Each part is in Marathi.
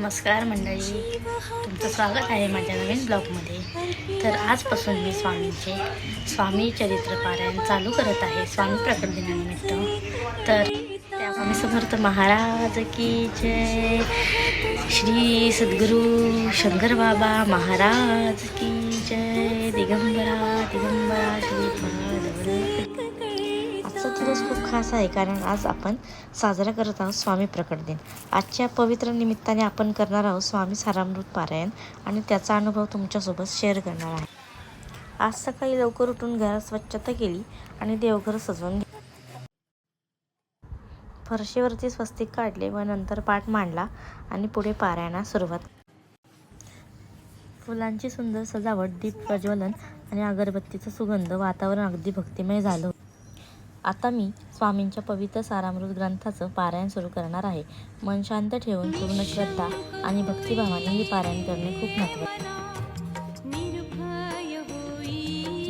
नमस्कार मंडळी, तुमचं स्वागत आहे माझ्या नवीन ब्लॉगमध्ये। तर आजपासून मी स्वामी चरित्र पारायण चालू करत आहे स्वामी प्रकट दिनानिमित्त। तर त्या स्वामी समर्थ महाराज की जय, श्री सद्गुरु शंकर बाबा महाराज की जय, दिगंबरा दिगंबरा श्रीपाद। आजचा दिवस खूप खास आहे कारण आज आपण साजरा करत आहोत स्वामी प्रकट दिन। आजच्या पवित्र निमित्ताने आपण करणार आहोत स्वामी सारामृत पारायण आणि त्याचा अनुभव तुमच्यासोबत शेअर करणार आहे। आज सकाळी लवकर उठून घरात स्वच्छता केली आणि देवघर सजवून घेतले। फरशीवरती स्वस्तिक काढले व नंतर पाठ मांडला आणि पुढे पारायणास सुरुवात। फुलांची सुंदर सजावट, दीप प्रज्वलन आणि अगरबत्तीचा सुगंध, वातावरण अगदी भक्तिमय झालं। आता मी स्वामींच्या पवित्र सारामृत ग्रंथाचं पारायण सुरू करणार आहे। मन शांत ठेवून पूर्ण श्रद्धा आणि भक्तिभावाने हे पारायण करणे खूप महत्त्वाचे।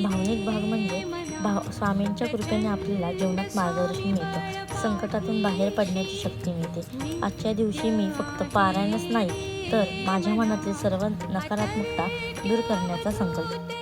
भावनिक भाग म्हणजे स्वामींच्या कृपेने आपल्याला जीवनात मार्गदर्शन मिळतं, संकटातून बाहेर पडण्याची शक्ती मिळते। आजच्या दिवशी मी फक्त पारायणच नाही तर माझ्या मनातील सर्व नकारात्मकता दूर करण्याचा संकल्प।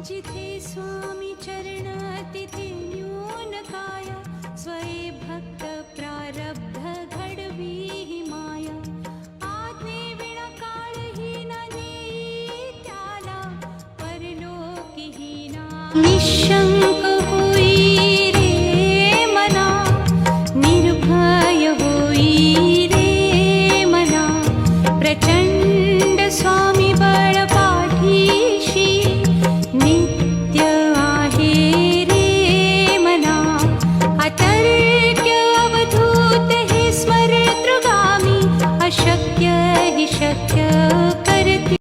जिथे स्वामी चरण तिथे न्यून काया, स्वये भक्त प्रारब्ध घडवी ही माया। आज्ञे विना काळही न नेई त्याला, परलोकी ही ना निशंक होई रे मना, निर्भय होई रे मना। प्रचंड स्वामी बळ पाठीशी नित्य आहे रे मना। अतर्क्य अवधूत हे स्मरतृगामी, अशक्य हि शक्य करती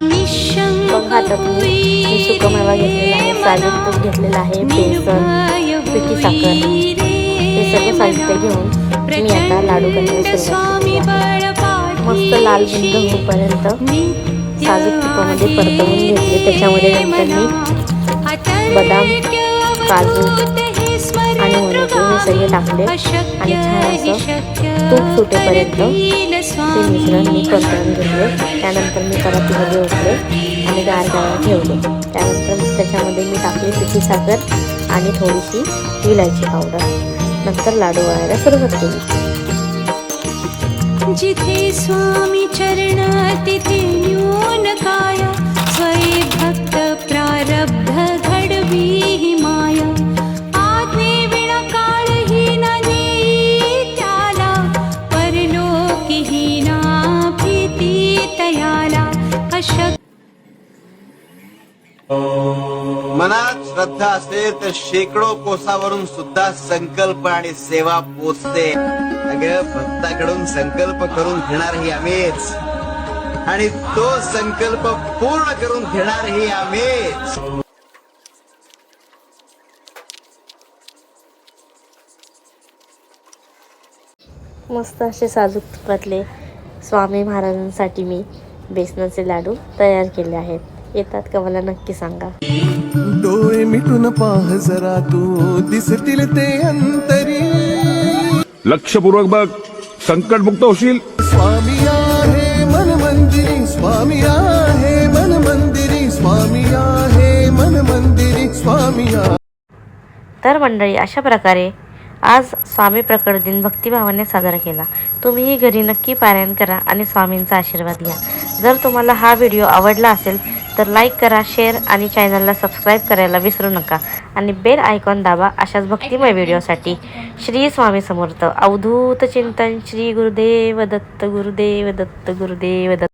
निशंक होई सुकमेवा घेतलेला आहे, साजूक तूप घेतलेला आहे, बेसन, पिठी साखर हे सर्व साहित्य घेऊन मी आता लाडू करण्यास सुरुवात केली आहे। मस्त लाल बुंद होईपर्यंत साजूक तुपामध्ये परतवून घेतले। त्याच्यामध्ये नंतर मी बदाम, काजू आणि मनुके हे सगळे टाकले आणि छान असं तूप सुटेपर्यंत ते मिश्रण मी परतवून घेतले। त्यानंतर मी परातीमध्ये ओतले आणि गार करायला ठेवले। त्यानंतर त्याच्यामध्ये मी टाकली पिठी साखर आणि थोडीशी विलायची पावडर। नंतर लाडू वळायला सुरुवात केली। जिथे स्वामी चरण तिथे न्यून काया, स्वये भक्त प्रारब्ध घडवी ही माया। आज्ञे विना काळही न नेई त्याला, परलोकी ही ना भीती तयाला। अशक्य मनात श्रद्धा असेल तर शेकडो कोसावरून सुद्धा संकल्प आणि सेवा पोचते। अगं, भक्ताकडून संकल्प करून घेणारही आम्हीच आणि तो संकल्प पूर्ण करून घेणारही आम्हीच। मस्त असे साजूक तुपातले स्वामी महाराजांसाठी मी बेसनाचे लाडू तयार केले आहेत। येतात का मला नक्की सांगा। डोळे मिटून पाह जरा तू, दिसतील ते अंतरी। लक्षपूर्वक बघ, संकटमुक्त होशील। स्वामी आहे मन मंदिरी, स्वामी आहे मन मंदिरी, स्वामी आहे मन मंदिरी, स्वामी। तर मंडळी, अशा प्रकारे आज स्वामी प्रकट दिन भक्तिभावाने साजरा केला। तुम्हीही घरी नक्की पारायण करा आणि स्वामींचा आशीर्वाद घ्या। जर तुम्हाला हा व्हिडिओ आवडला असेल तर लाईक करा, शेअर आणि चॅनलला सबस्क्राईब करायला विसरू नका आणि बेल आयकॉन दाबा अशाच भक्तिमय व्हिडिओसाठी। श्री स्वामी समर्थ। अवधूत चिंतन। श्री गुरुदेव दत्त, गुरुदेव दत्त, गुरुदेव दत्त।